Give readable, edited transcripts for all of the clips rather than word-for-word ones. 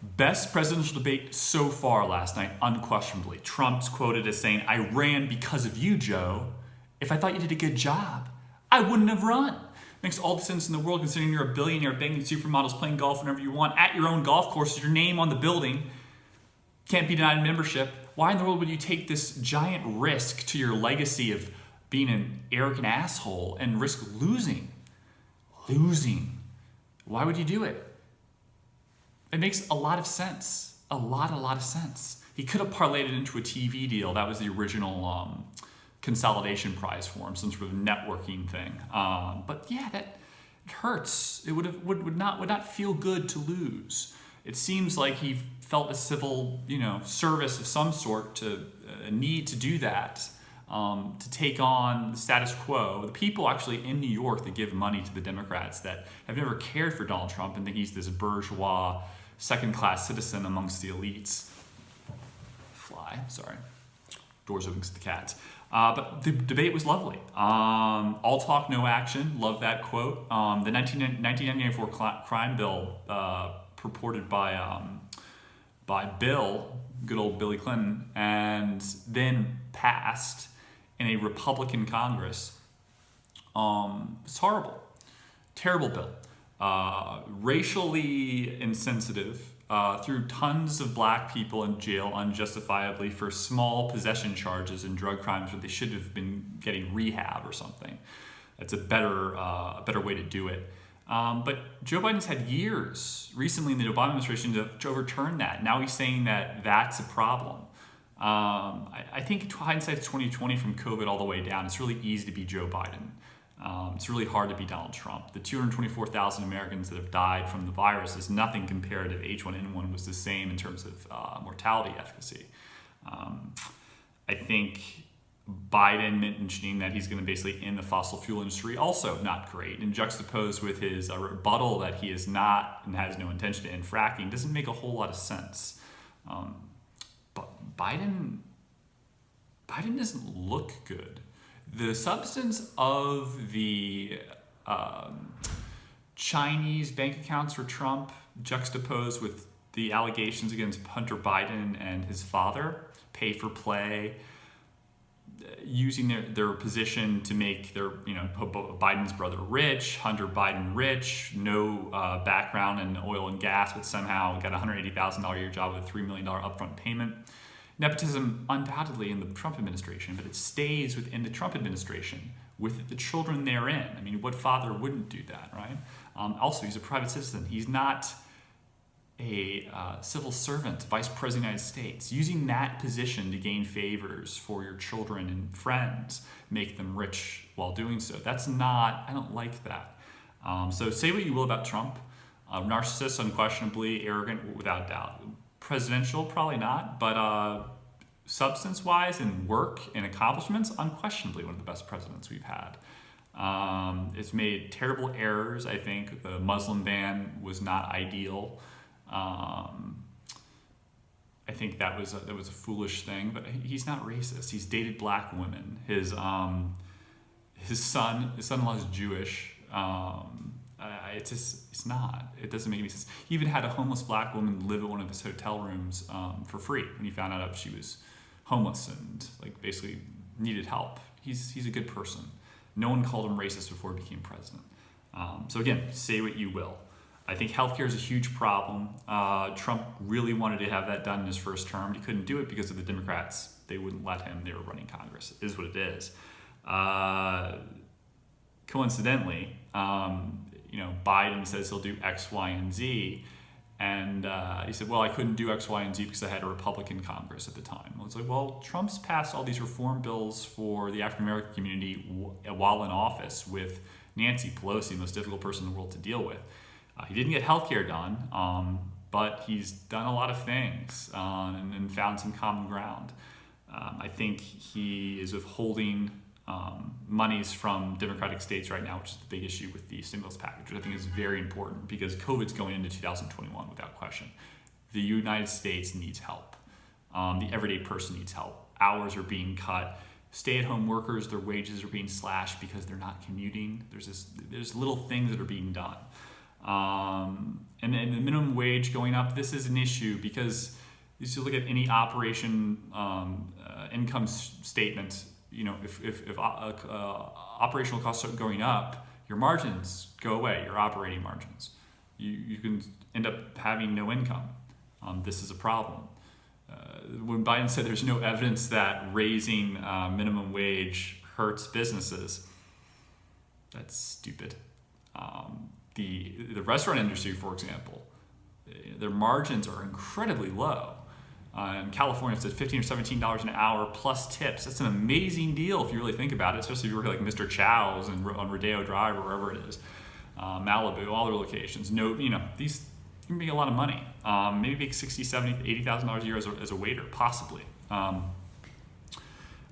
Best presidential debate so far last night, unquestionably. Trump's quoted as saying, "I ran because of you, Joe. If I thought you did a good job, I wouldn't have run." Makes all the sense in the world considering you're a billionaire banging supermodels, playing golf whenever you want, at your own golf course, your name on the building, can't be denied membership. Why in the world would you take this giant risk to your legacy of being an arrogant asshole and risk losing? Why would you do it? It makes a lot of sense. A lot of sense. He could have parlayed it into a TV deal. That was the original consolidation prize for him, some sort of networking thing. But yeah, that it hurts. It would not feel good to lose. It seems like he felt a civil, service of some sort to a need to do that, to take on the status quo. The people actually in New York that give money to the Democrats that have never cared for Donald Trump and think he's this bourgeois, second-class citizen amongst the elites. Doors open to the cats. But the debate was lovely. All talk, no action. Love that quote. The 1994 crime bill purported by Bill, good old Billy Clinton, and then passed in a Republican Congress. It's horrible. Terrible bill. Racially insensitive. Threw tons of black people in jail unjustifiably for small possession charges and drug crimes where they should have been getting rehab or something. That's a better way to do it. But Joe Biden's had years recently in the Obama administration to overturn that. Now he's saying that that's a problem. I think hindsight's 2020 from COVID all the way down. It's really easy to be Joe Biden. It's really hard to be Donald Trump. The 224,000 Americans that have died from the virus is nothing compared to H1N1 was the same in terms of mortality efficacy. I think Biden mentioning that he's going to basically end the fossil fuel industry, also not great. And juxtaposed with his rebuttal that he is not and has no intention to end fracking doesn't make a whole lot of sense. But Biden doesn't look good. The substance of the Chinese bank accounts for Trump juxtaposed with the allegations against Hunter Biden and his father, pay for play, using their position to make their Biden's brother rich, Hunter Biden rich, no background in oil and gas, but somehow got a $180,000 a year job with a $3 million upfront payment. Nepotism undoubtedly in the Trump administration, but it stays within the Trump administration with the children therein. I mean, what father wouldn't do that, right? Also, he's a private citizen. He's not a civil servant, vice president of the United States. Using that position to gain favors for your children and friends, make them rich while doing so. I don't like that. So say what you will about Trump. Narcissist, unquestionably, arrogant, without doubt. Presidential, probably not, but substance-wise and work and accomplishments, unquestionably one of the best presidents we've had. It's made terrible errors. I think the Muslim ban was not ideal. I think that was a foolish thing, but he's not racist. He's dated black women. His son-in-law is Jewish. It's not. It doesn't make any sense. He even had a homeless black woman live at one of his hotel rooms for free when he found out she was homeless and basically needed help. He's a good person. No one called him racist before he became president. So again, say what you will. I think healthcare is a huge problem. Trump really wanted to have that done in his first term. He couldn't do it because of the Democrats. They wouldn't let him. They were running Congress. It is what it is. Coincidentally, Biden says he'll do X, Y, and Z. And he said, well, I couldn't do X, Y, and Z because I had a Republican Congress at the time. Well, it's like, well, Trump's passed all these reform bills for the African-American community while in office with Nancy Pelosi, the most difficult person in the world to deal with. He didn't get healthcare done, but he's done a lot of things and found some common ground. I think he is withholding monies from Democratic states right now, which is the big issue with the stimulus package, which I think is very important because COVID's going into 2021 without question. The United States needs help. The everyday person needs help. Hours are being cut. Stay-at-home workers, their wages are being slashed because they're not commuting. There's little things that are being done. And then the minimum wage going up, this is an issue because if you look at any operation income statement, if operational costs are going up, your margins go away, your operating margins. You can end up having no income. This is a problem. When Biden said there's no evidence that raising minimum wage hurts businesses, that's stupid. The restaurant industry, for example, their margins are incredibly low. In California, it's at $15 or $17 an hour plus tips. That's an amazing deal if you really think about it, especially if you work like Mr. Chow's on Rodeo Drive or wherever it is, Malibu, all their locations. These you can make a lot of money. Maybe make $60,000, $70,000, $80,000 a year as a waiter, possibly.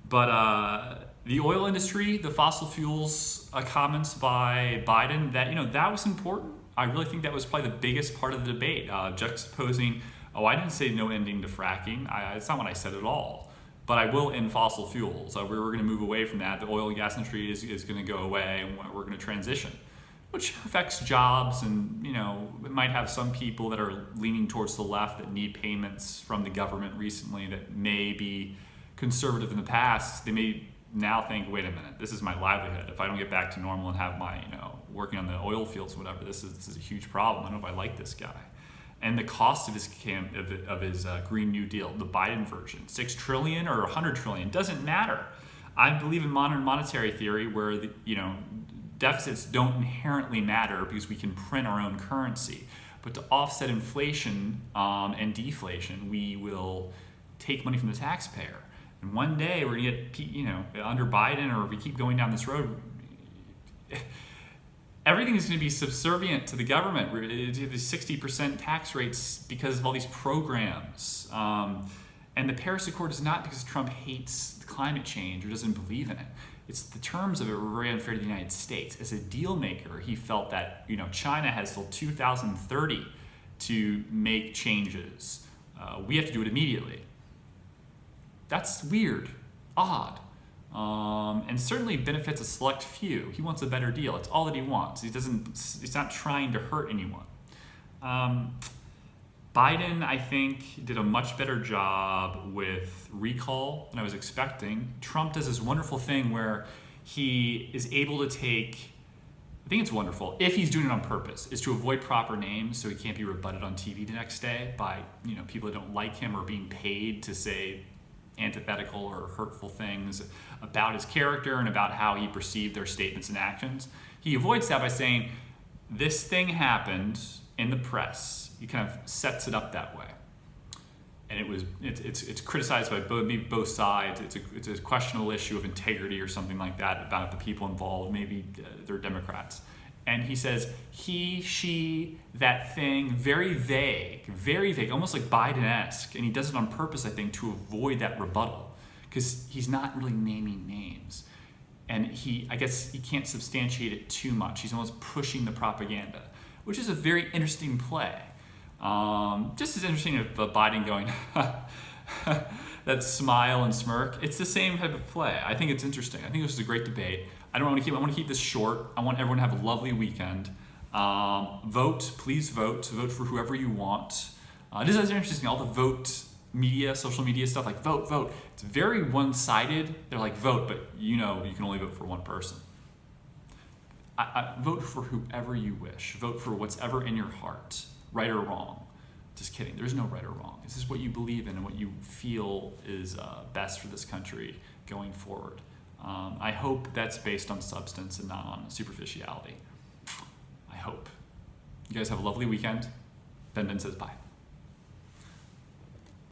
But the oil industry, the fossil fuels comments by Biden, that was important. I really think that was probably the biggest part of the debate, juxtaposing, I didn't say no ending to fracking. It's not what I said at all. But I will end fossil fuels. We're going to move away from that. The oil and gas industry is going to go away, and we're going to transition, which affects jobs. And, it might have some people that are leaning towards the left that need payments from the government recently that may be conservative in the past. They may now think, wait a minute, this is my livelihood. If I don't get back to normal and have my, working on the oil fields or whatever, this is a huge problem. I don't know if I like this guy. And the cost of his Green New Deal, the Biden version, $6 trillion or $100 trillion, doesn't matter. I believe in modern monetary theory where deficits don't inherently matter because we can print our own currency. But to offset inflation and deflation, we will take money from the taxpayer. And one day we're gonna get, under Biden, or if we keep going down this road, everything is going to be subservient to the government. We're the 60% tax rates because of all these programs. And the Paris Accord is not because Trump hates climate change or doesn't believe in it. It's the terms of it were very unfair to the United States. As a deal maker, he felt that China has till 2030 to make changes. We have to do it immediately. That's weird, odd. And certainly benefits a select few. He wants a better deal. It's all that he wants. He's not trying to hurt anyone. Biden, I think, did a much better job with recall than I was expecting. Trump does this wonderful thing where he is able to take, I think it's wonderful, if he's doing it on purpose, is to avoid proper names so he can't be rebutted on TV the next day by people that don't like him or being paid to say antithetical or hurtful things about his character and about how he perceived their statements and actions. He avoids that by saying, this thing happened in the press. He kind of sets it up that way. And it's criticized by both sides. It's a questionable issue of integrity or something like that about the people involved. Maybe they're Democrats. And he says, he, she, that thing, very vague, almost like Biden-esque. And he does it on purpose, I think, to avoid that rebuttal, because he's not really naming names. And I guess he can't substantiate it too much. He's almost pushing the propaganda, which is a very interesting play. Just as interesting as Biden going, that smile and smirk. It's the same type of play. I think it's interesting. I think this is a great debate. I want to keep this short. I want everyone to have a lovely weekend. Vote, please vote. Vote for whoever you want. This is interesting. All the vote media, social media stuff, like vote. It's very one-sided. They're like, vote, but you can only vote for one person. I vote for whoever you wish. Vote for what's ever in your heart, right or wrong. Just kidding. There's no right or wrong. This is what you believe in and what you feel is best for this country going forward. I hope that's based on substance and not on superficiality. I hope. You guys have a lovely weekend. BenBen says bye.